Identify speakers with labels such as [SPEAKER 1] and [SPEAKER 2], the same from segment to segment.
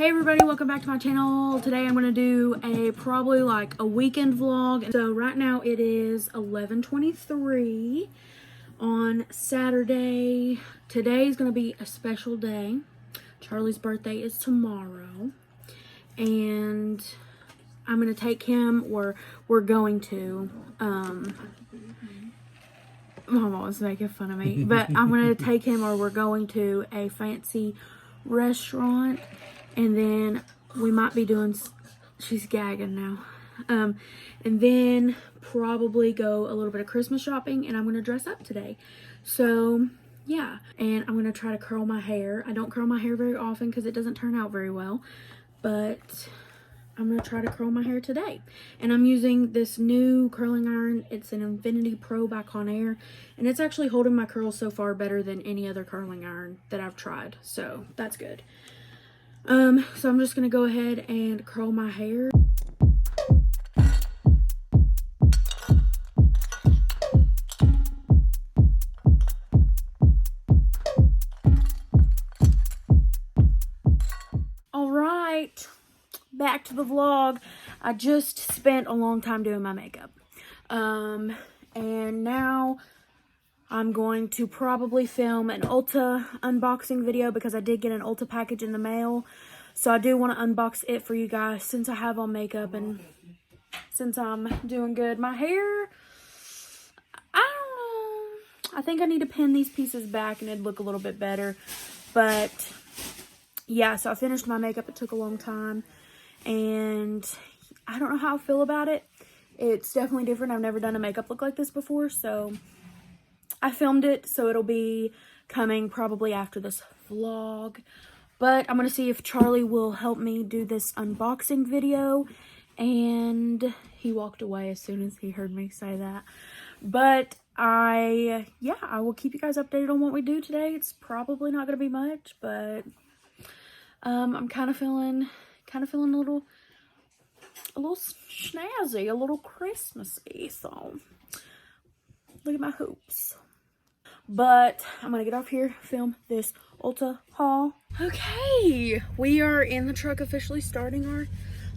[SPEAKER 1] Hey everybody, welcome back to my channel. Today I'm going to do probably like a weekend vlog. So right now it is 11:23 on Saturday. Today is going to be a special day. Charlie's birthday is tomorrow. And I'm going to take him, or we're going to, Mama was making fun of me, but I'm going to take him, or we're going to a fancy restaurant. And then we might be doing, she's gagging now. And then probably go a little bit of Christmas shopping, and I'm going to dress up today. So yeah, and I'm going to try to curl my hair. I don't curl my hair very often because it doesn't turn out very well, but I'm going to try to curl my hair today. And I'm using this new curling iron. It's an Infinity Pro by Conair, and it's actually holding my curls so far better than any other curling iron that I've tried. So that's good. So I'm just gonna go ahead and curl my hair. All right, back to the vlog. I just spent a long time doing my makeup. And now I'm going to probably film an Ulta unboxing video because I did get an Ulta package in the mail. So I do want to unbox it for you guys since I have on makeup and since I'm doing good. My hair, I don't know. I think I need to pin these pieces back and it'd look a little bit better. But yeah, so I finished my makeup. It took a long time. And I don't know how I feel about it. It's definitely different. I've never done a makeup look like this before. So I filmed it, so it'll be coming probably after this vlog. But I'm going to see if Charlie will help me do this unboxing video. And he walked away as soon as he heard me say that. But I will keep you guys updated on what we do today. It's probably not going to be much, but I'm kind of feeling a little snazzy, a little Christmassy. So look at my hoops. But I'm gonna get off here, film this Ulta haul. Okay, we are in the truck officially starting our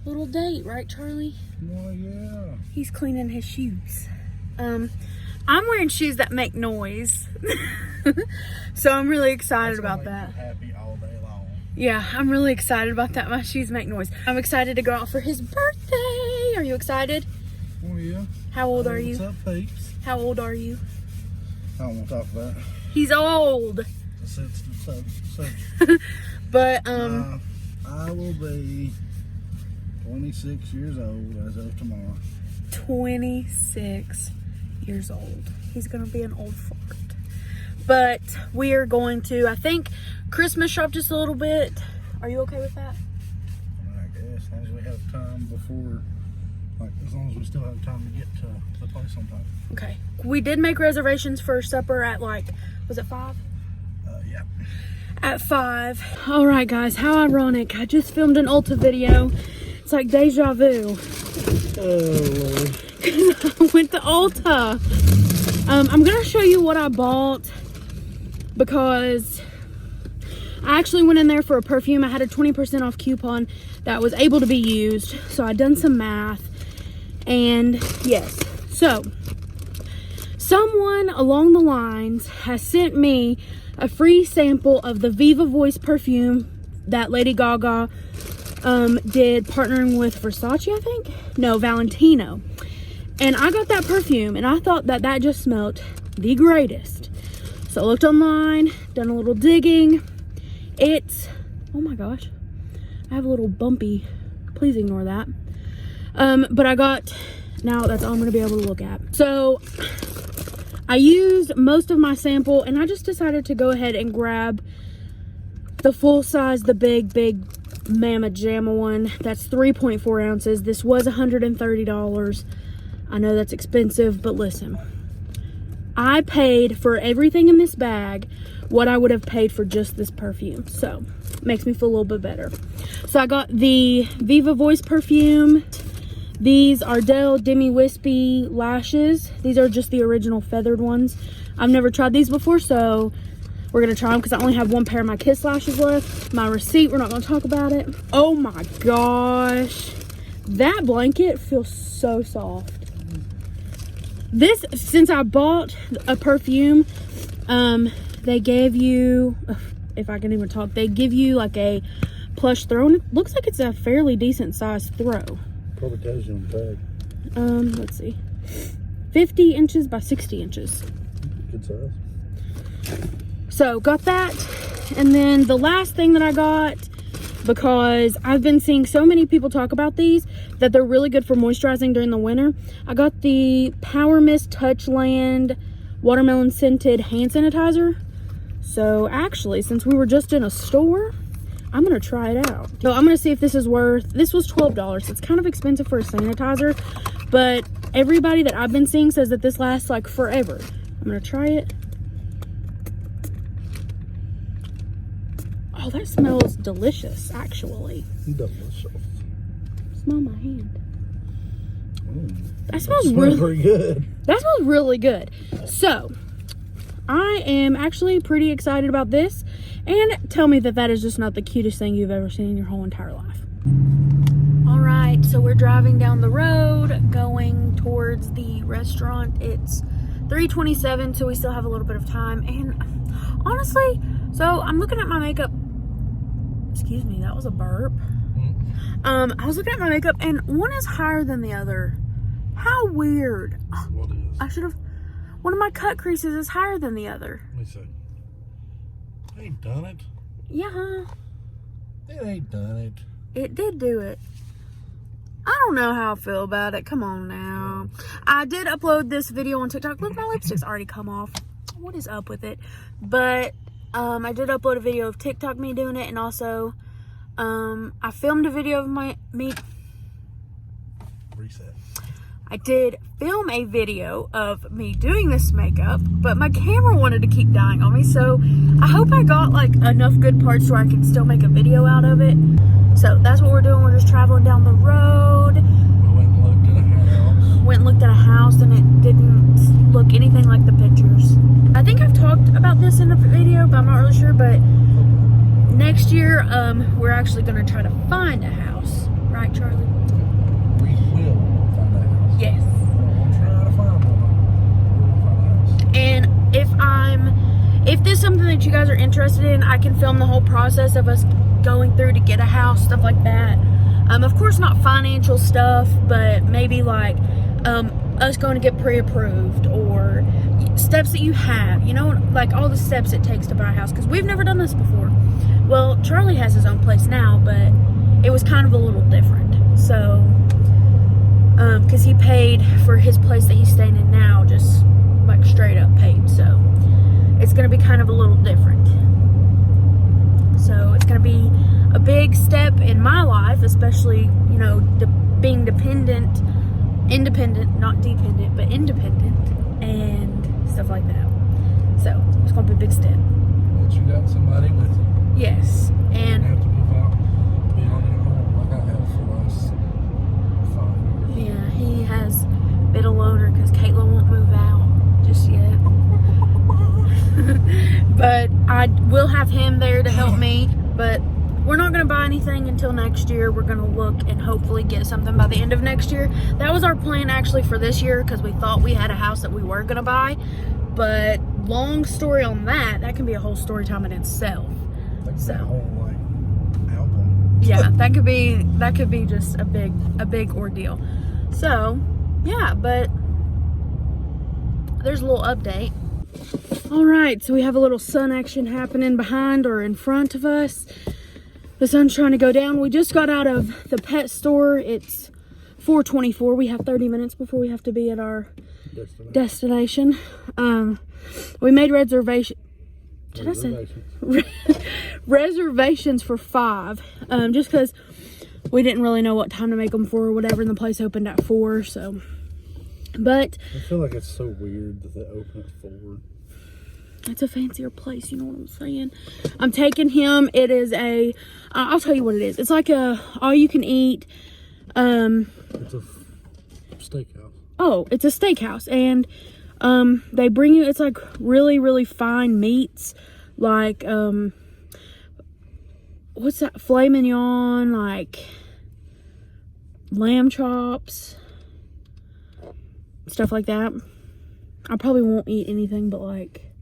[SPEAKER 1] little date, right, Charlie?
[SPEAKER 2] Well, yeah.
[SPEAKER 1] He's cleaning his shoes. I'm wearing shoes that make noise. So I'm really excited about that.
[SPEAKER 2] Happy all day long.
[SPEAKER 1] Yeah, I'm really excited about that. My shoes make noise. I'm excited to go out for his birthday. Are you excited?
[SPEAKER 2] Oh, yeah.
[SPEAKER 1] How old are you?
[SPEAKER 2] What's up, peeps?
[SPEAKER 1] How old are you?
[SPEAKER 2] I don't want to talk about it.
[SPEAKER 1] He's old.
[SPEAKER 2] A sensitive subject.
[SPEAKER 1] But
[SPEAKER 2] I will be 26 years old as of tomorrow.
[SPEAKER 1] 26 years old. He's gonna be an old fart. But we are going to, I think, Christmas shop just a little bit. Are you okay with that?
[SPEAKER 2] I guess, as long as we have time before, like, as long as we still have time to get to the place on time.
[SPEAKER 1] Okay. We did make reservations for supper at like, was it 5?
[SPEAKER 2] Yeah.
[SPEAKER 1] At 5. All right, guys, how ironic. I just filmed an Ulta video. It's like deja vu.
[SPEAKER 2] Oh.
[SPEAKER 1] I went to Ulta. I'm gonna show you what I bought because I actually went in there for a perfume. I had a 20% off coupon that was able to be used. So I done some math. And yes, so someone along the lines has sent me a free sample of the Viva Voice perfume that Lady Gaga did partnering with Versace, I think? No, Valentino. And I got that perfume and I thought that just smelled the greatest. So I looked online, done a little digging. It's, oh my gosh, I have a little bumpy, please ignore that. But I got, now that's all I'm going to be able to look at. So I used most of my sample and I just decided to go ahead and grab the full size, the big Mama Jamma one. That's 3.4 ounces. This was $130. I know that's expensive, but listen, I paid for everything in this bag what I would have paid for just this perfume. So it makes me feel a little bit better. So I got the Viva Voice perfume. These are Ardell Demi Wispy lashes. These are just the original feathered ones. I've never tried these before, so We're gonna try them because I only have one pair of my Kiss lashes left. My receipt, we're not gonna talk about it. Oh my gosh. That blanket feels so soft. This, since I bought a perfume, they gave you, if I can even talk, they give you like a plush throw, and it looks like it's a fairly decent sized throw.
[SPEAKER 2] Probably tells you on tag.
[SPEAKER 1] Let's see. 50 inches by 60 inches.
[SPEAKER 2] Good size.
[SPEAKER 1] So got that. And then the last thing that I got, because I've been seeing so many people talk about these, that they're really good for moisturizing during the winter. I got the Power Mist Touchland watermelon scented hand sanitizer. So actually, since we were just in a store, I'm gonna try it out. So I'm gonna see if this is worth, this was $12. It's kind of expensive for a sanitizer, but everybody that I've been seeing says that this lasts like forever. I'm gonna try it. Oh, that smells delicious, actually.
[SPEAKER 2] Delicious.
[SPEAKER 1] Smell my hand. That
[SPEAKER 2] Smells
[SPEAKER 1] smells really
[SPEAKER 2] pretty good.
[SPEAKER 1] That smells really good. So, I am actually pretty excited about this. And tell me that that is just not the cutest thing you've ever seen in your whole entire life. All right, so we're driving down the road, going towards the restaurant. It's 3:27, so we still have a little bit of time. And honestly, so I'm looking at my makeup. Excuse me, that was a burp. I was looking at my makeup, and one is higher than the other. How weird.
[SPEAKER 2] What is?
[SPEAKER 1] I should have. One of my cut creases is higher than the other.
[SPEAKER 2] Let me see. It ain't done it.
[SPEAKER 1] Yeah.
[SPEAKER 2] It ain't done it.
[SPEAKER 1] It did do it. I don't know how I feel about it. Come on now. I did upload this video on TikTok. Look, my lipstick's already come off. What is up with it? But I did upload a video of TikTok me doing it, and also I filmed a video of me.
[SPEAKER 2] Reset.
[SPEAKER 1] I did film a video of me doing this makeup, but my camera wanted to keep dying on me, so I hope I got like enough good parts where I can still make a video out of it. So that's what we're doing. We're just traveling down the road.
[SPEAKER 2] We went and looked at a house.
[SPEAKER 1] Went and looked at a house, and it didn't look anything like the pictures. I think I've talked about this in a video, but I'm not really sure. But next year, we're actually going to try to find a house. Right, Charlie?
[SPEAKER 2] We will find a house.
[SPEAKER 1] Yes.
[SPEAKER 2] We'll try to find one. We'll find a house.
[SPEAKER 1] And if this is something that you guys are interested in, I can film the whole process of us going through to get a house, stuff like that. Of course, not financial stuff, but maybe like us going to get pre-approved, or steps that you have, you know, like all the steps it takes to buy a house, because we've never done this before. Well, Charlie has his own place now, but it was kind of a little different. So, because he paid for his place that he's staying in now, just like straight up paid. So, it's going to be kind of a little different. So, it's going to be a big step in my life, especially, you know, being independent, not dependent, but independent, and stuff like that. So, it's going to be a big step.
[SPEAKER 2] But you got somebody with you.
[SPEAKER 1] Yes,
[SPEAKER 2] You
[SPEAKER 1] and
[SPEAKER 2] have to move out, be on your own like I have for the last 5 years.
[SPEAKER 1] yeah, he has been a loner because Caitlin won't move out just yet. But I will have him there to help me. But we're not going to buy anything until next year. We're going to look and hopefully get something by the end of next year. That was our plan actually for this year, because we thought we had a house that we were going to buy. But long story on that, that can be a whole story time in itself.
[SPEAKER 2] Like
[SPEAKER 1] So.
[SPEAKER 2] that whole like album.
[SPEAKER 1] Yeah, that could be just a big ordeal. So, yeah, but there's a little update. All right, so we have a little sun action happening behind or in front of us. The sun's trying to go down. We just got out of the pet store. It's 4:24. We have 30 minutes before we have to be at our destination. We made reservations for 5, just because we didn't really know what time to make them for or whatever, and the place opened at 4. So, but
[SPEAKER 2] I feel like it's so weird that they open at 4.
[SPEAKER 1] it's a fancier place, you know what I'm saying? I'm taking him. It is I'll tell you what it is. It's like a all-you-can-eat.
[SPEAKER 2] It's a steakhouse.
[SPEAKER 1] Oh, it's a steakhouse, and they bring you. It's like really, really fine meats, like, what's that? Filet mignon, like lamb chops, stuff like that. I probably won't eat anything but like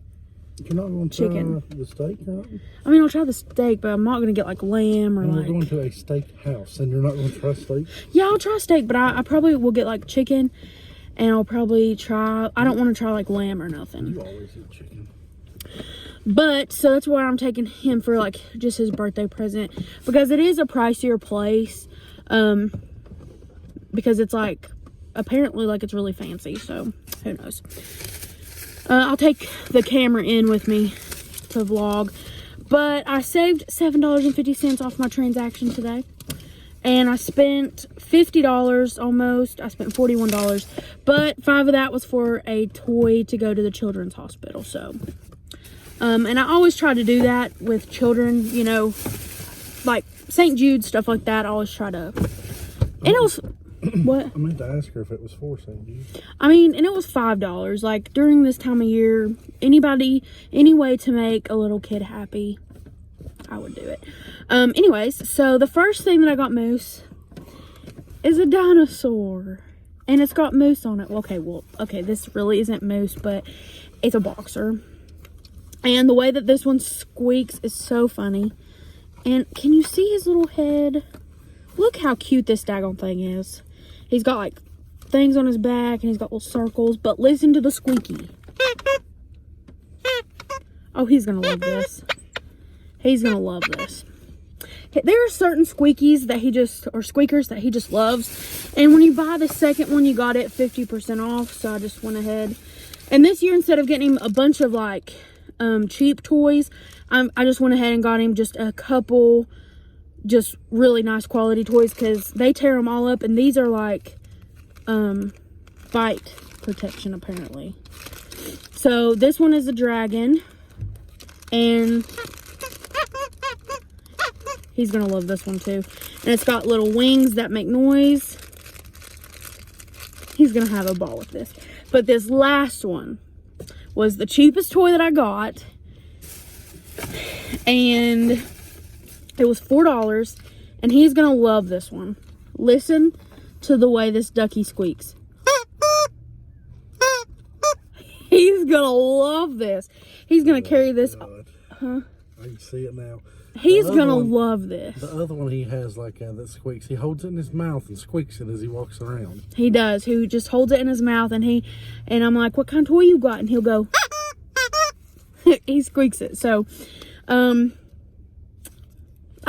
[SPEAKER 2] You're not going to
[SPEAKER 1] chicken.
[SPEAKER 2] try the steak? Huh?
[SPEAKER 1] I mean, I'll try the steak, but I'm not going to get like lamb or
[SPEAKER 2] And we're
[SPEAKER 1] like...
[SPEAKER 2] going to a steak house, and you're not going to try steak?
[SPEAKER 1] Yeah, I'll try steak, but I probably will get like chicken, and I'll probably try... I don't want to try like lamb or nothing.
[SPEAKER 2] You always eat chicken.
[SPEAKER 1] But, so that's why I'm taking him for like just his birthday present, because it is a pricier place, because it's like, apparently like it's really fancy, so who knows. I'll take the camera in with me to vlog, but I saved $7.50 off my transaction today, and I spent $50 almost. I spent $41, but $5 of that was for a toy to go to the children's hospital. So and I always try to do that with children, you know, like St. Jude, stuff like that. I always try to, and it was what?
[SPEAKER 2] I meant to ask her if it was for St. Jude.
[SPEAKER 1] I mean, and it was $5. Like, during this time of year, any way to make a little kid happy, I would do it. Anyways, so the first thing that I got Moose is a dinosaur. And it's got Moose on it. Okay, this really isn't Moose, but it's a boxer. And the way that this one squeaks is so funny. And can you see his little head? Look how cute this daggone thing is. He's got like things on his back and he's got little circles, but listen to the squeaky. Oh, he's gonna love this. He's gonna love this. There are certain squeakers that he just loves. And when you buy the second one, you got it 50% off. So I just went ahead. And this year, instead of getting him a bunch of like cheap toys, I just went ahead and got him just a couple just really nice quality toys, because they tear them all up, and these are like bite protection apparently. So this one is a dragon, and he's gonna love this one too. And it's got little wings that make noise. He's gonna have a ball with this. But this last one was the cheapest toy that I got, and it was $4, and he's gonna love this one. Listen to the way this ducky squeaks. He's gonna love this. He's gonna carry this. Huh?
[SPEAKER 2] I can see it now.
[SPEAKER 1] He's gonna love this.
[SPEAKER 2] The other one he has like that squeaks. He holds it in his mouth and squeaks it as he walks around.
[SPEAKER 1] He does. He just holds it in his mouth, and I'm like, "What kind of toy you got?" And he'll go. He squeaks it. So,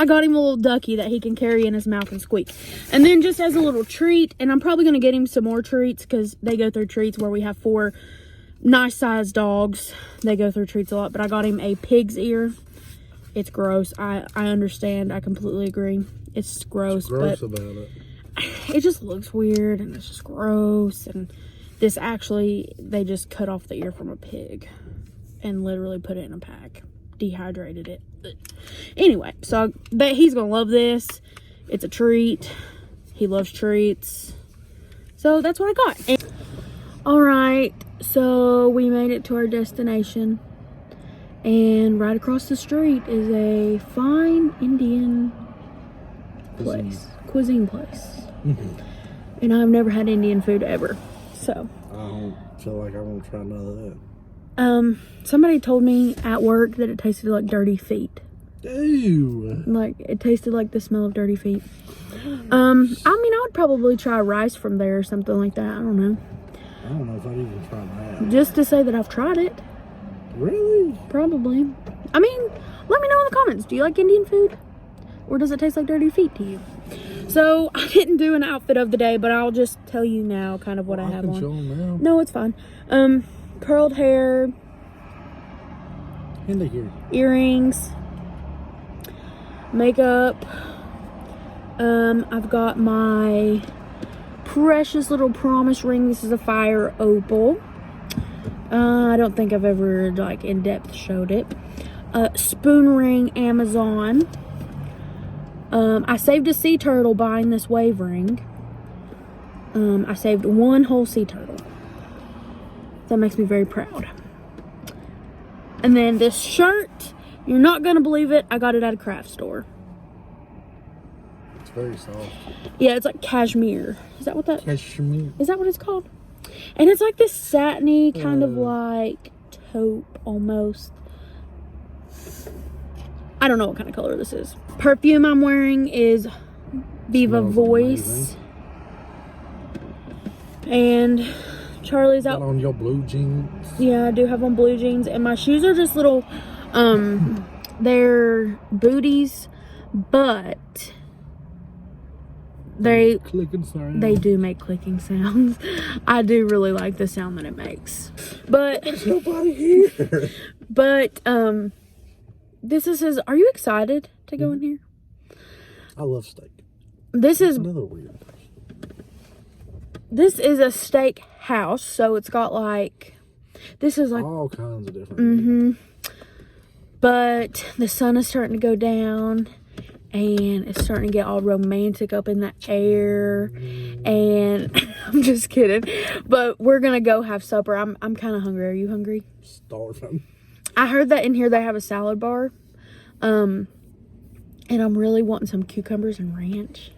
[SPEAKER 1] I got him a little ducky that he can carry in his mouth and squeak. And then just as a little treat, and I'm probably going to get him some more treats, because they go through treats where we have 4 nice sized dogs. They go through treats a lot, but I got him a pig's ear. It's gross. I understand. I completely agree. It's gross.
[SPEAKER 2] What's gross
[SPEAKER 1] but
[SPEAKER 2] about it?
[SPEAKER 1] it just looks weird, and it's just gross. And this actually, they just cut off the ear from a pig and literally put it in a pack. Dehydrated it. Anyway, so but he's gonna love this. It's a treat. He loves treats. So that's what I got. Alright, so we made it to our destination. And right across the street is a fine Indian cuisine place. And I've never had Indian food ever. So
[SPEAKER 2] I don't feel like I want to try none of that.
[SPEAKER 1] Somebody told me at work that it tasted like dirty feet.
[SPEAKER 2] Ew.
[SPEAKER 1] Like, it tasted like the smell of dirty feet. I mean, I would probably try rice from there or something like that. I don't know.
[SPEAKER 2] I don't know if I'd even try that.
[SPEAKER 1] Just to say that I've tried it.
[SPEAKER 2] Really?
[SPEAKER 1] Probably. I mean, let me know in the comments. Do you like Indian food? Or does it taste like dirty feet to you? So, I didn't do an outfit of the day, but I'll just tell you now kind of what I have
[SPEAKER 2] can
[SPEAKER 1] on.
[SPEAKER 2] show 'em now.
[SPEAKER 1] No, it's fine. Curled hair.
[SPEAKER 2] In the here.
[SPEAKER 1] Earrings. Makeup. I've got my precious little promise ring. This is a fire opal. I don't think I've ever like in depth showed it. Spoon ring, Amazon. I saved a sea turtle buying this wave ring. I saved one whole sea turtle. That makes me very proud. And then this shirt You're not gonna believe it. I got it at a craft store.
[SPEAKER 2] It's very soft.
[SPEAKER 1] Yeah, it's like cashmere. Is that what that?
[SPEAKER 2] Cashmere.
[SPEAKER 1] Is that what it's called? And it's like this satiny kind of like taupe almost. I don't know what kind of color this is. Perfume I'm wearing is Viva
[SPEAKER 2] Smells
[SPEAKER 1] Voice.
[SPEAKER 2] amazing.
[SPEAKER 1] And Charlie's
[SPEAKER 2] Got
[SPEAKER 1] out.
[SPEAKER 2] on your blue jeans.
[SPEAKER 1] Yeah, I do have on blue jeans. And my shoes are just little, they're booties, but they
[SPEAKER 2] Clicking sound.
[SPEAKER 1] They do make clicking sounds. I do really like the sound that it makes. But
[SPEAKER 2] There's nobody here.
[SPEAKER 1] but this is his. Are you excited to go in here?
[SPEAKER 2] I love steak.
[SPEAKER 1] This is
[SPEAKER 2] Another weird.
[SPEAKER 1] a steak house, so it's got like this is like
[SPEAKER 2] All kinds of different.
[SPEAKER 1] but the sun is starting to go down and it's starting to get all romantic up in the air, and I'm just kidding, but we're gonna go have supper. I'm kind of hungry. Are you hungry?
[SPEAKER 2] Starving.
[SPEAKER 1] I heard that in here they have a salad bar, and I'm really wanting some cucumbers and ranch.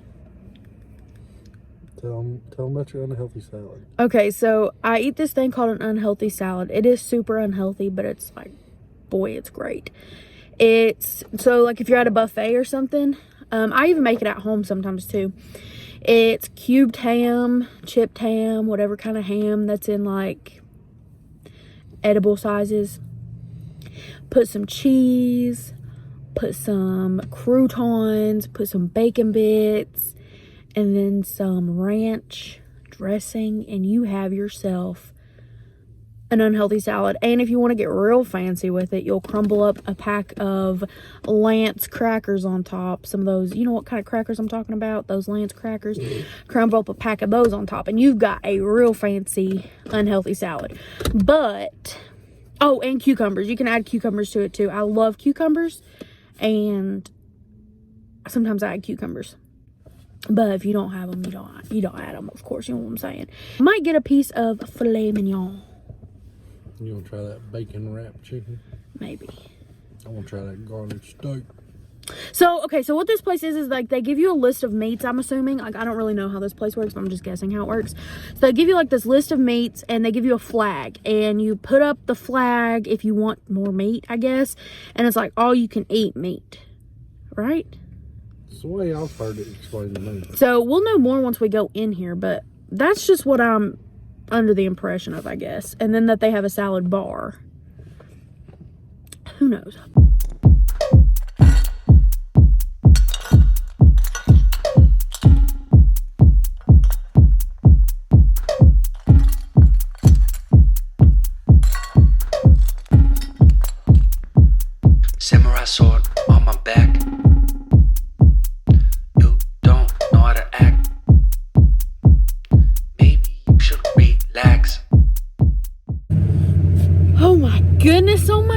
[SPEAKER 2] Tell them about your unhealthy salad.
[SPEAKER 1] Okay, so I eat this thing called an unhealthy salad. It is super unhealthy, but it's like, boy, it's great. It's, so like if you're at a buffet or something, I even make it at home sometimes too. It's cubed ham, chipped ham, whatever kind of ham that's in like edible sizes. Put some cheese, put some croutons, put some bacon bits, and then some ranch dressing, and you have yourself an unhealthy salad. And if you want to get real fancy with it, you'll crumble up a pack of Lance crackers on top. Some of those, you know what kind of crackers I'm talking about? Those Lance crackers. Crumble up a pack of those on top, and you've got a real fancy unhealthy salad. But, oh, and cucumbers. You can add cucumbers to it too. I love cucumbers, and sometimes I add cucumbers. But if you don't have them, you don't add them, of course. You know what I'm saying. Might get a piece of filet mignon.
[SPEAKER 2] You want to try that bacon wrapped chicken?
[SPEAKER 1] Maybe.
[SPEAKER 2] I want to try that garlic steak.
[SPEAKER 1] So, okay, so what this place is like they give you a list of meats, I'm assuming. Like, I don't really know how this place works, but I'm just guessing how it works. So they give you like this list of meats, and they give you a flag, and you put up the flag if you want more meat, I guess. And it's like all you can eat meat, right?
[SPEAKER 2] It's the way I've heard it explained to me.
[SPEAKER 1] So we'll know more once we go in here, but that's just what I'm under the impression of, I guess. And then that they have a salad bar. Who knows?
[SPEAKER 3] Samurai sword on my back. You don't know how to act. Maybe you should relax.
[SPEAKER 1] Oh my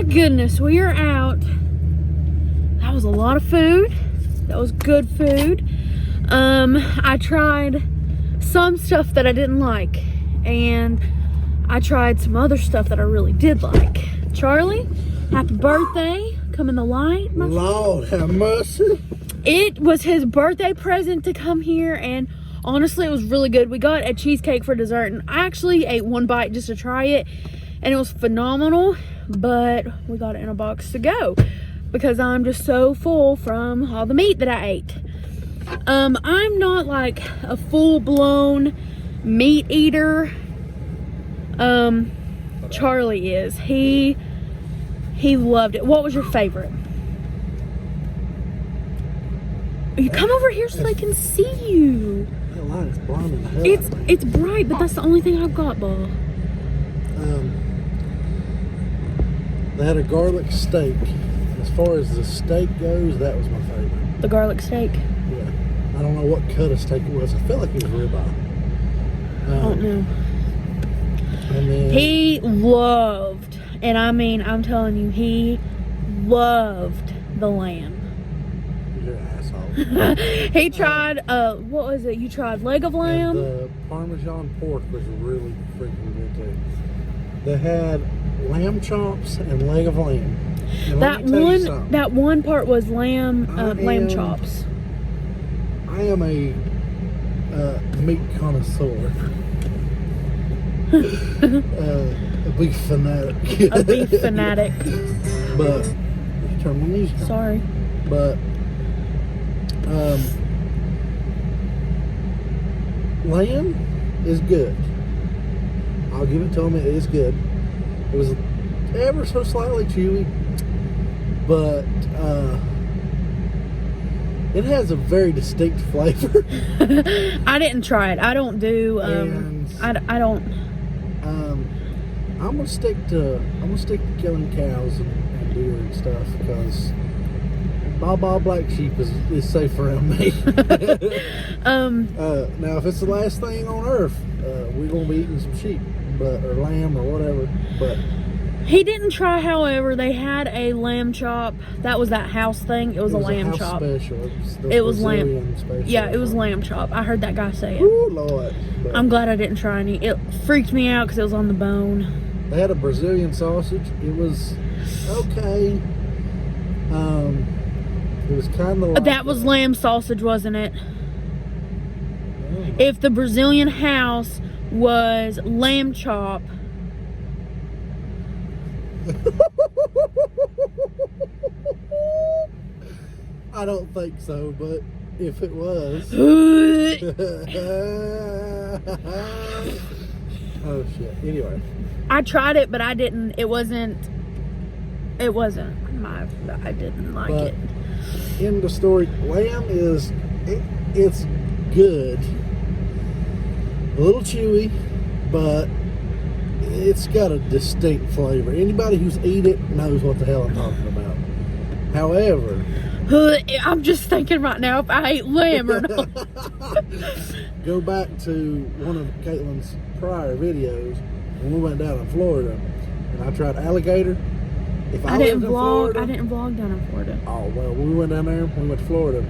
[SPEAKER 1] goodness, we are out. That was a lot of food. That was good food. I tried some stuff that I didn't like, and I tried some other stuff that I really did like. Charlie, happy birthday. Come in the light.
[SPEAKER 2] Lord have mercy.
[SPEAKER 1] It was his birthday present to come here, and honestly, it was really good. We got a cheesecake for dessert, and I actually ate one bite just to try it, and it was phenomenal, but we got it in a box to go because I'm just so full from all the meat that I ate. I'm not like a full-blown meat eater. Charlie is. He loved it. What was your favorite? You come over here so they can see you.
[SPEAKER 2] That light is blinding the hell out of me.
[SPEAKER 1] It's bright, but that's the only thing I've got, Ball.
[SPEAKER 2] They had a garlic steak. As far as the steak goes, that was my favorite.
[SPEAKER 1] The garlic steak.
[SPEAKER 2] Yeah. I don't know what cut of steak it was. I feel like it was ribeye.
[SPEAKER 1] I don't know.
[SPEAKER 2] And then
[SPEAKER 1] He loved, and I mean, I'm telling you, he loved the lamb.
[SPEAKER 2] you're an asshole.
[SPEAKER 1] He tried, what was it? You tried leg of
[SPEAKER 2] And
[SPEAKER 1] lamb?
[SPEAKER 2] the Parmesan pork was really freaking good too. They had lamb chops and leg of lamb. And let
[SPEAKER 1] That
[SPEAKER 2] me tell you
[SPEAKER 1] one,
[SPEAKER 2] something.
[SPEAKER 1] that one part was lamb
[SPEAKER 2] am-
[SPEAKER 1] chops.
[SPEAKER 2] I am a meat connoisseur. A beef fanatic.
[SPEAKER 1] A beef fanatic.
[SPEAKER 2] But turn my music on.
[SPEAKER 1] Sorry.
[SPEAKER 2] But lamb is good. I'll give it to them. It is good. It was ever so slightly chewy, but it has a very distinct flavor.
[SPEAKER 1] I didn't try it. I don't do.
[SPEAKER 2] And-
[SPEAKER 1] I don't.
[SPEAKER 2] I'm gonna stick to killing cows and deer and stuff because Baba Black Sheep is safe around me. Now if it's the last thing on earth, we're gonna be eating some sheep, or lamb or whatever. But
[SPEAKER 1] He didn't try. However, they had a lamb chop. That was that house thing. It was a lamb
[SPEAKER 2] house
[SPEAKER 1] chop.
[SPEAKER 2] special.
[SPEAKER 1] It was lamb.
[SPEAKER 2] Brazilian special.
[SPEAKER 1] Yeah, it was lamb chop. I heard that guy say it.
[SPEAKER 2] Ooh, Lord. But
[SPEAKER 1] I'm glad I didn't try any. It freaked me out because it was on the bone.
[SPEAKER 2] they had a Brazilian sausage. It was okay. It was kind of like
[SPEAKER 1] That was lamb sausage, wasn't it?
[SPEAKER 2] Oh.
[SPEAKER 1] If the Brazilian house was lamb chop,
[SPEAKER 2] I don't think so, but if it was. Oh shit. Anyway.
[SPEAKER 1] I tried it, but I didn't. It wasn't my. I didn't like
[SPEAKER 2] But
[SPEAKER 1] it.
[SPEAKER 2] in the story, lamb it's good. A little chewy, but it's got a distinct flavor. Anybody who's eat it knows what the hell I'm talking about. However,
[SPEAKER 1] I'm just thinking right now if I ate lamb or not.
[SPEAKER 2] go back to one of Caitlin's prior videos when we went down in Florida and I tried alligator. If
[SPEAKER 1] I didn't
[SPEAKER 2] lived in
[SPEAKER 1] vlog.
[SPEAKER 2] Florida,
[SPEAKER 1] I didn't vlog down in Florida.
[SPEAKER 2] Oh, well, we went down there, we went to Florida,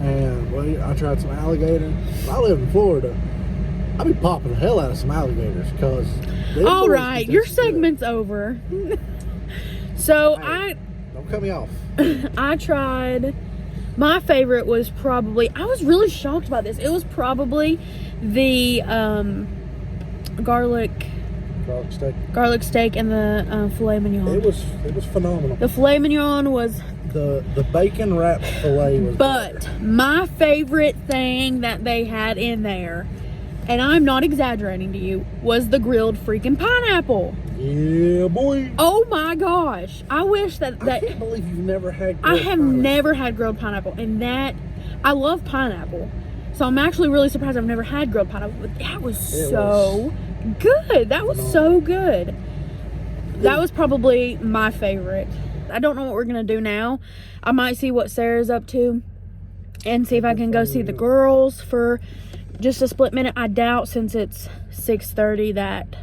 [SPEAKER 2] and I tried some alligator. If I lived in Florida, I'd be popping the hell out of some alligators, because...
[SPEAKER 1] All right, your segment's over. So
[SPEAKER 2] Hey. Don't cut me off.
[SPEAKER 1] I tried, my favorite was probably, I was really shocked by this. It was probably the garlic steak and the filet mignon.
[SPEAKER 2] It was phenomenal.
[SPEAKER 1] The filet mignon was,
[SPEAKER 2] The bacon wrapped filet was
[SPEAKER 1] but
[SPEAKER 2] better.
[SPEAKER 1] my favorite thing that they had in there, and I'm not exaggerating to you, was the grilled freaking pineapple.
[SPEAKER 2] Yeah, boy.
[SPEAKER 1] Oh my gosh. I wish that
[SPEAKER 2] I can't believe you've never had
[SPEAKER 1] I
[SPEAKER 2] grilled
[SPEAKER 1] have
[SPEAKER 2] pineapple.
[SPEAKER 1] never had grilled pineapple, and that, I love pineapple. So I'm actually really surprised I've never had grilled pineapple, but that was so good. That was so good. That was probably my favorite. I don't know what we're going to do now. I might see what Sarah's up to and see if I can go see the girls for just a split minute. I doubt, since it's 6:30, that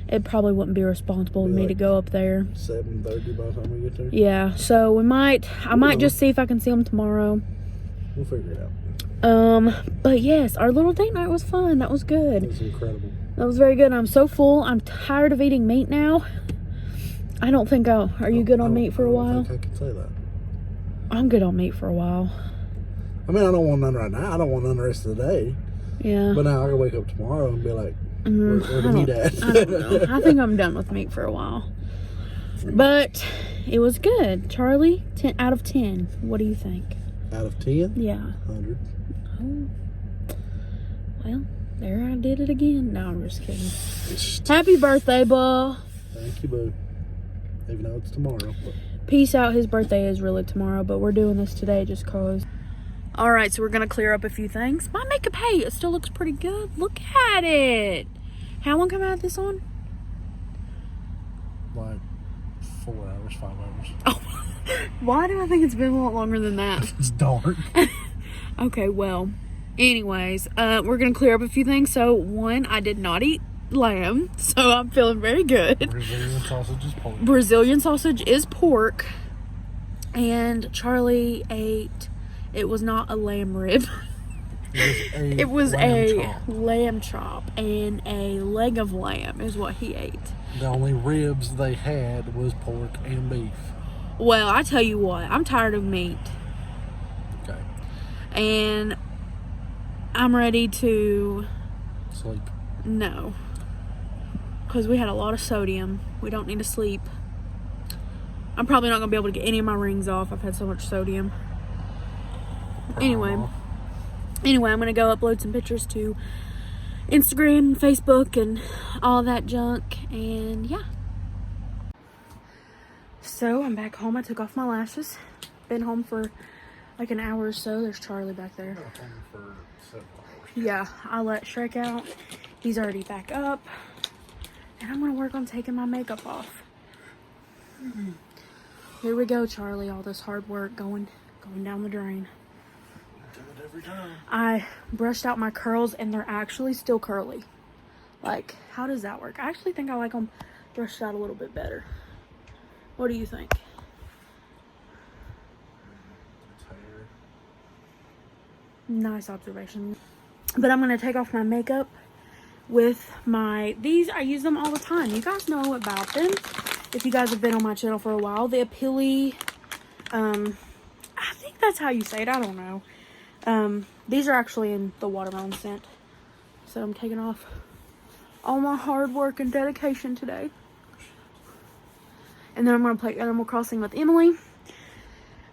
[SPEAKER 1] it probably wouldn't be responsible of me to go up there.
[SPEAKER 2] 7:30 by the time we get there.
[SPEAKER 1] Yeah, so I might just see if I can see them tomorrow.
[SPEAKER 2] We'll figure it out.
[SPEAKER 1] But yes, our little date night was fun. That was good.
[SPEAKER 2] It's incredible.
[SPEAKER 1] That was very good. I'm so full. I'm tired of eating meat now. I don't think are you good on meat for a while?
[SPEAKER 2] I don't think I can say that.
[SPEAKER 1] I'm good on meat for a while.
[SPEAKER 2] I mean, I don't want none right now. I don't want none the rest of the day.
[SPEAKER 1] Yeah.
[SPEAKER 2] But now I can wake up tomorrow and be like, where the meat at?
[SPEAKER 1] I don't know. I think I'm done with meat for a while. But it was good. Charlie, 10 out of 10. What do you think?
[SPEAKER 2] Out of 10?
[SPEAKER 1] Yeah.
[SPEAKER 2] 100.
[SPEAKER 1] Oh. Well, there I did it again. No, I'm just kidding. Happy birthday, Bull.
[SPEAKER 2] Thank you, boo. Even though it's tomorrow. But
[SPEAKER 1] Peace out. His birthday is really tomorrow, but we're doing this today just cause. All right, so we're gonna clear up a few things. My makeup, hey, it still looks pretty good. Look at it. How long have I had this on?
[SPEAKER 2] like 4 hours, 5 hours.
[SPEAKER 1] Oh, why do I think it's been a lot longer than that?
[SPEAKER 2] It's dark.
[SPEAKER 1] Okay, well, anyways, we're gonna clear up a few things. So one, I did not eat lamb, so I'm feeling very good.
[SPEAKER 2] Brazilian sausage is pork.
[SPEAKER 1] Brazilian sausage is pork, and Charlie ate, it was not a lamb rib. It was a lamb chop, and a leg of lamb is what he ate.
[SPEAKER 2] The only ribs they had was pork and beef.
[SPEAKER 1] Well, I tell you what, I'm tired of meat.
[SPEAKER 2] Okay.
[SPEAKER 1] And I'm ready to...
[SPEAKER 2] Sleep.
[SPEAKER 1] No. Because we had a lot of sodium. We don't need to sleep. I'm probably not going to be able to get any of my rings off. I've had so much sodium. Anyway, I'm going to go upload some pictures to Instagram, Facebook, and all that junk. And yeah. So I'm back home. I took off my lashes. Been home for like an hour or so. There's Charlie back there.
[SPEAKER 2] For 7 hours.
[SPEAKER 1] Yeah, I let Shrek out. He's already back up. And I'm going to work on taking my makeup off. Here we go, Charlie. All this hard work going down the drain.
[SPEAKER 2] Do it every time.
[SPEAKER 1] I brushed out my curls and they're actually still curly. Like, how does that work? I actually think I like them brushed out a little bit better. What do you think? Nice observation. But I'm going to take off my makeup with these. I use them all the time. You guys know about them. If you guys have been on my channel for a while. The Apili, I think that's how you say it. I don't know. These are actually in the watermelon scent. So I'm taking off all my hard work and dedication today. And then I'm going to play Animal Crossing with Emily.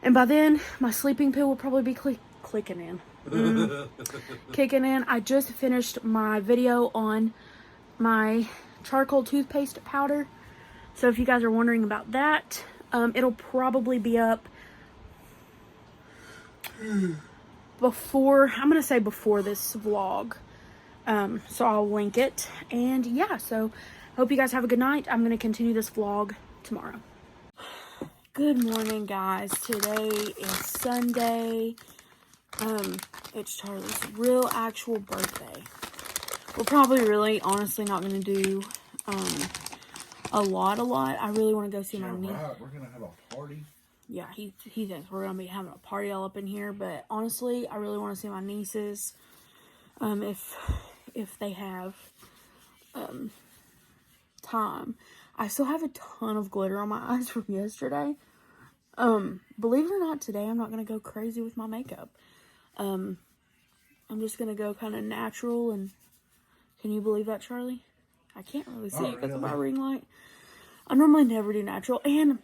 [SPEAKER 1] And by then, my sleeping pill will probably be clicking in. Kicking in. I just finished my video on my charcoal toothpaste powder. So if you guys are wondering about that, it'll probably be up before, I'm going to say before this vlog. So I'll link it. And yeah, so hope you guys have a good night. I'm going to continue this vlog tomorrow. Good morning, guys. Today is Sunday. It's Charlie's real actual birthday. We're probably really honestly not going to do a lot. I really want to go see my niece.
[SPEAKER 2] Right. We're going to have a party.
[SPEAKER 1] Yeah, he thinks we're going to be having a party all up in here, but honestly, I really want to see my nieces. If they have time. I still have a ton of glitter on my eyes from yesterday. Believe it or not, today I'm not going to go crazy with my makeup. I'm just going to go kind of natural. And can you believe that, Charlie? I can't really see it because of my ring light. I normally never do natural. And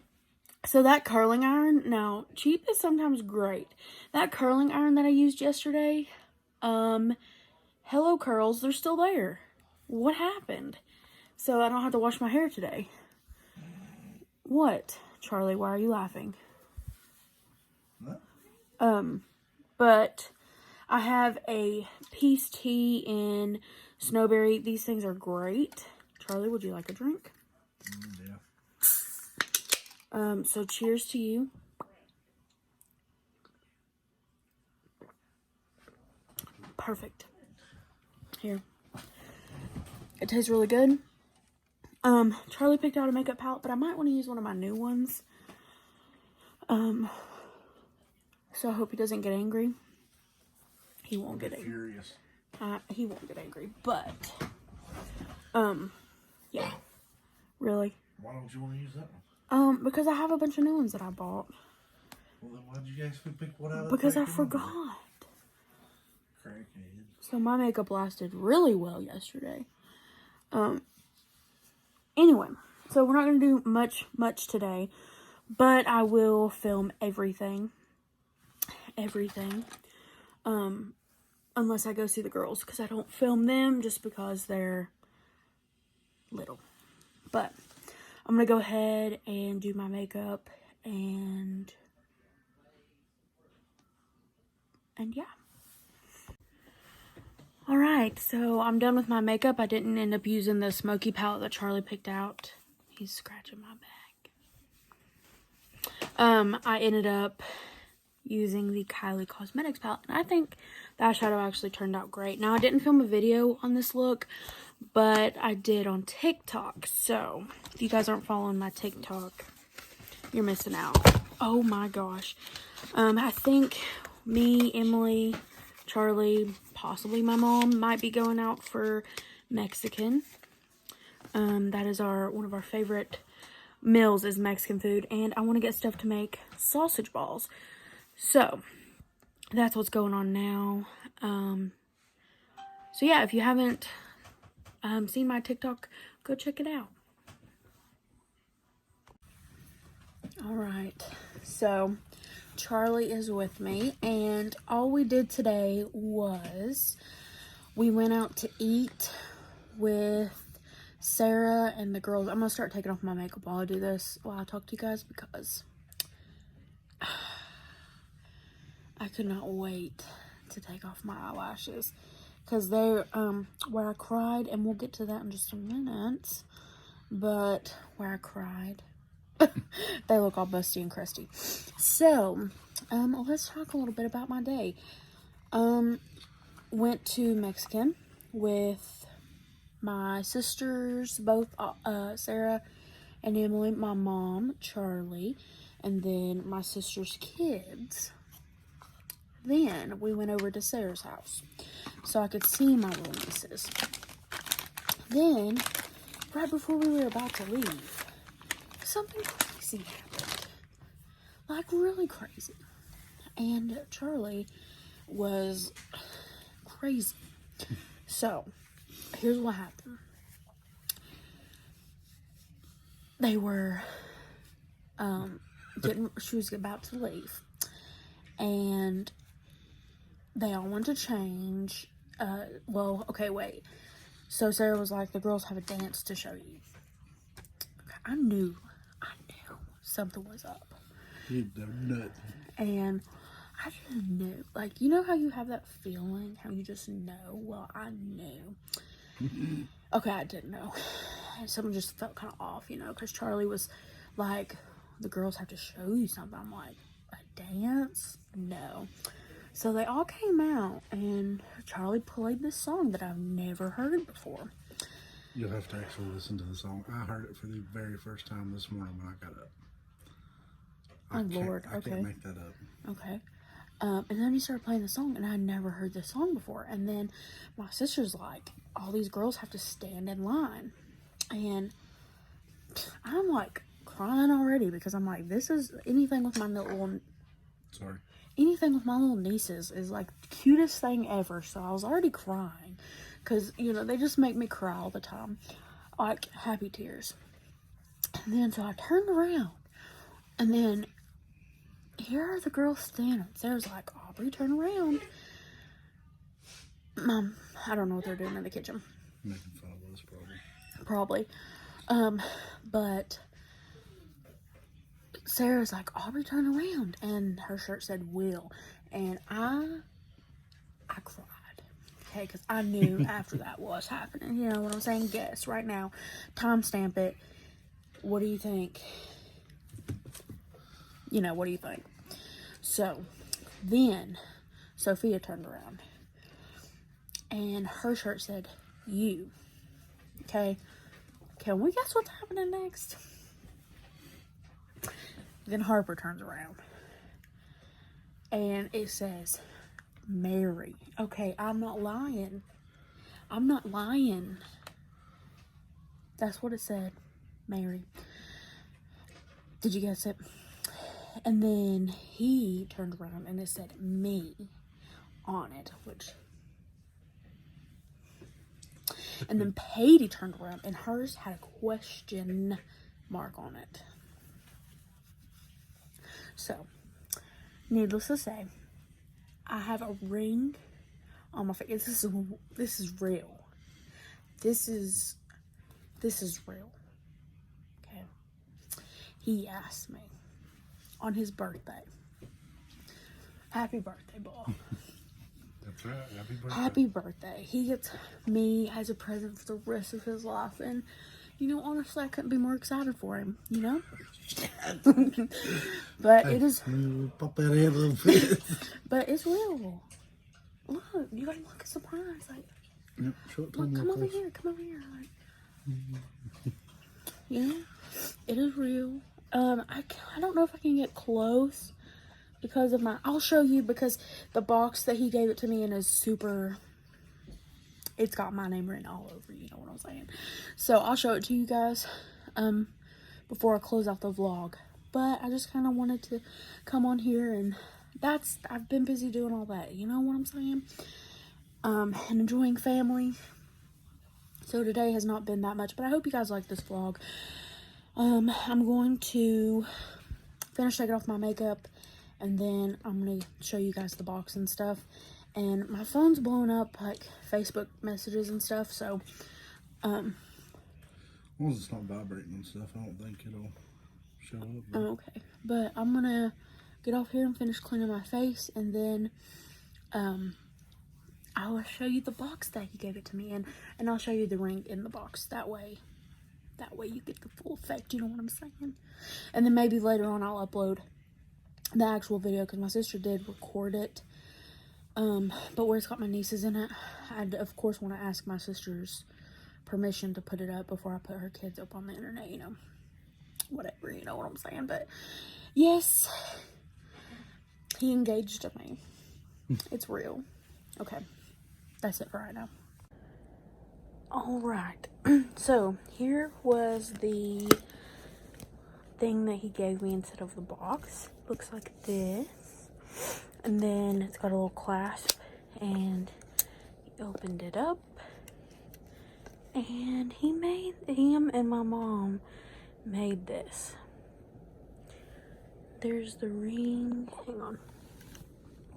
[SPEAKER 1] so that curling iron, now cheap is sometimes great. That curling iron that I used yesterday, hello curls, they're still there. What happened? So I don't have to wash my hair today. What? Charlie, why are you laughing?
[SPEAKER 2] No.
[SPEAKER 1] But I have a Peace Tea in Snowberry. These things are great. Charlie, would you like a drink?
[SPEAKER 2] Yeah.
[SPEAKER 1] So cheers to you. Perfect. Here. It tastes really good. Charlie picked out a makeup palette, but I might want to use one of my new ones. So I hope he doesn't get angry. He won't get angry.
[SPEAKER 2] Furious.
[SPEAKER 1] He won't get angry, but, yeah. Really.
[SPEAKER 2] Why don't you want to use that one?
[SPEAKER 1] Because I have a bunch of new ones that I bought.
[SPEAKER 2] Well, then why'd you actually pick one out of
[SPEAKER 1] Because
[SPEAKER 2] the
[SPEAKER 1] I
[SPEAKER 2] pack?
[SPEAKER 1] forgot.
[SPEAKER 2] Crackhead.
[SPEAKER 1] So my makeup lasted really well yesterday. Anyway, so we're not going to do much today, but I will film everything. Unless I go see the girls, because I don't film them just because they're little. But I'm going to go ahead and do my makeup and yeah. Alright, so I'm done with my makeup. I didn't end up using the smoky palette that Charlie picked out. He's scratching my back. I ended up using the Kylie Cosmetics palette, and I think the eyeshadow actually turned out great. Now, I didn't film a video on this look, but I did on TikTok. So, if you guys aren't following my TikTok, you're missing out. Oh my gosh. I think me, Emily, Charlie, possibly my mom might be going out for Mexican. That is one of our favorite meals is Mexican food, and I want to get stuff to make sausage balls. So that's what's going on now. So yeah, if you haven't seen my TikTok, go check it out. All right, so Charlie is with me, and all we did today was we went out to eat with Sarah and the girls. I'm gonna start taking off my makeup while I do this, while I talk to you guys, because I could not wait to take off my eyelashes, because they're where I cried, and we'll get to that in just a minute, but where I cried, they look all busty and crusty. So let's talk a little bit about my day. Went to Mexican with my sisters, both Sarah and Emily, my mom, Charlie, and then my sister's kids. Then we went over to Sarah's house so I could see my little nieces. Then, right before we were about to leave, something crazy happened. Like, really crazy. And Charlie was crazy. So, here's what happened. They were she was about to leave, and they all went to change. Well, okay, wait. So Sarah was like, the girls have a dance to show you. I knew something was up.
[SPEAKER 2] You know nothing.
[SPEAKER 1] And I just knew. Like, you know how you have that feeling? How you just know? Well, I knew. Okay, I didn't know. Something just felt kind of off, because Charlie was like, the girls have to show you something. I'm like, a dance? No. So they all came out, and Charlie played this song that I've never heard before.
[SPEAKER 2] You'll have to actually listen to the song. I heard it for the very first time this morning when I got up.
[SPEAKER 1] Lord,
[SPEAKER 2] I
[SPEAKER 1] okay.
[SPEAKER 2] can't make that up.
[SPEAKER 1] Okay. And then he started playing the song, and I never heard this song before. And then my sister's like, all these girls have to stand in line. And I'm like crying already, because I'm like, this is anything with my little nieces is like the cutest thing ever. So I was already crying, because they just make me cry all the time, like happy tears. And then so I turned around, and then here are the girls standing. Sarah's like, Aubrey, turn around. Mom, I don't know what they're doing in the kitchen.
[SPEAKER 2] Making fun of us, probably.
[SPEAKER 1] But Sarah's like, Aubrey, turn around. And her shirt said, Will. And I cried. Okay, because I knew after that was happening. You know what I'm saying? Guess right now. Timestamp it. What do you think? What do you think? So, then, Sophia turned around, and her shirt said, you. Okay? Can we guess what's happening next? Then Harper turns around, and it says, Mary. Okay, I'm not lying. That's what it said. Mary. Did you guess it? And then he turned around and it said me on it, and then Patty turned around and hers had a question mark on it. So, needless to say, I have a ring on my face. This is real. This is real. Okay. He asked me on his birthday. Happy birthday, boy.
[SPEAKER 2] That's right. Happy birthday.
[SPEAKER 1] Happy birthday. He gets me as a present for the rest of his life. And, honestly, I couldn't be more excited for him, But it is...
[SPEAKER 2] Pop that head a little bit.
[SPEAKER 1] But it's real. Look, you gotta look at surprise. Like,
[SPEAKER 2] Yep, show it to
[SPEAKER 1] look,
[SPEAKER 2] me
[SPEAKER 1] come over
[SPEAKER 2] close.
[SPEAKER 1] here. Like, it is real. I don't know if I can get close because of I'll show you, because the box that he gave it to me in is super, it's got my name written all over, you know what I'm saying? So I'll show it to you guys. before I close out the vlog. But I just kind of wanted to come on here, and I've been busy doing all that, you know what I'm saying? And enjoying family. So today has not been that much, but I hope you guys like this vlog. I'm going to finish taking off my makeup, and then I'm going to show you guys the box and stuff. And my phone's blowing up, like, Facebook messages and stuff, so,
[SPEAKER 2] As long as it's not vibrating and stuff, I don't think it'll show up. But
[SPEAKER 1] okay. But I'm going to get off here and finish cleaning my face, and then, I will show you the box that he gave it to me in, and I'll show you the ring in the box. That way you get the full effect, you know what I'm saying? And then maybe later on I'll upload the actual video, because my sister did record it. But where it's got my nieces in it, I'd of course want to ask my sister's permission to put it up before I put her kids up on the internet, you know. Whatever, you know what I'm saying? But yes, he engaged to me. It's real. Okay. That's it for right now. Alright, so here was the thing that he gave me instead of the box. Looks like this. And then it's got a little clasp, and he opened it up. And him and my mom made this. There's the ring. Hang on.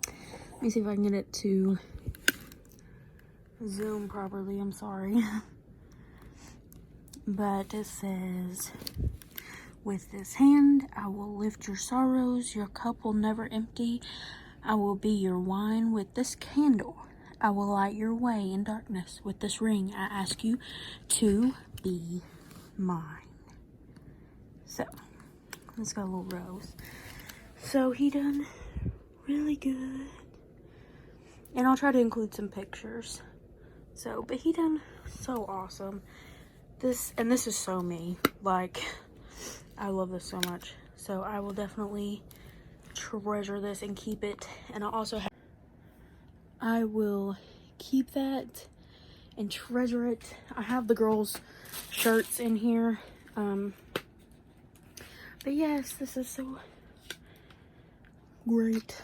[SPEAKER 1] Let me see if I can get it to zoom properly. I'm sorry. But it says, with this hand I will lift your sorrows, your cup will never empty. I will be your wine with this candle. I will light your way in darkness. With this ring I ask you to be mine. So it's got a little rose. So he done really good. And I'll try to include some pictures. So, but he done so awesome. This is so me. Like, I love this so much. So I will definitely treasure this and keep it. And I will keep that and treasure it. I have the girls' shirts in here. But yes, this is so great.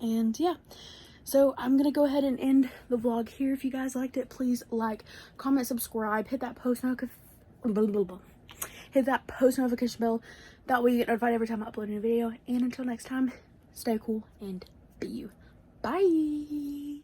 [SPEAKER 1] And yeah. So I'm going to go ahead and end the vlog here. If you guys liked it, please like, comment, subscribe, hit that post notification bell. That way you get notified every time I upload a new video. And until next time, stay cool and be you. Bye.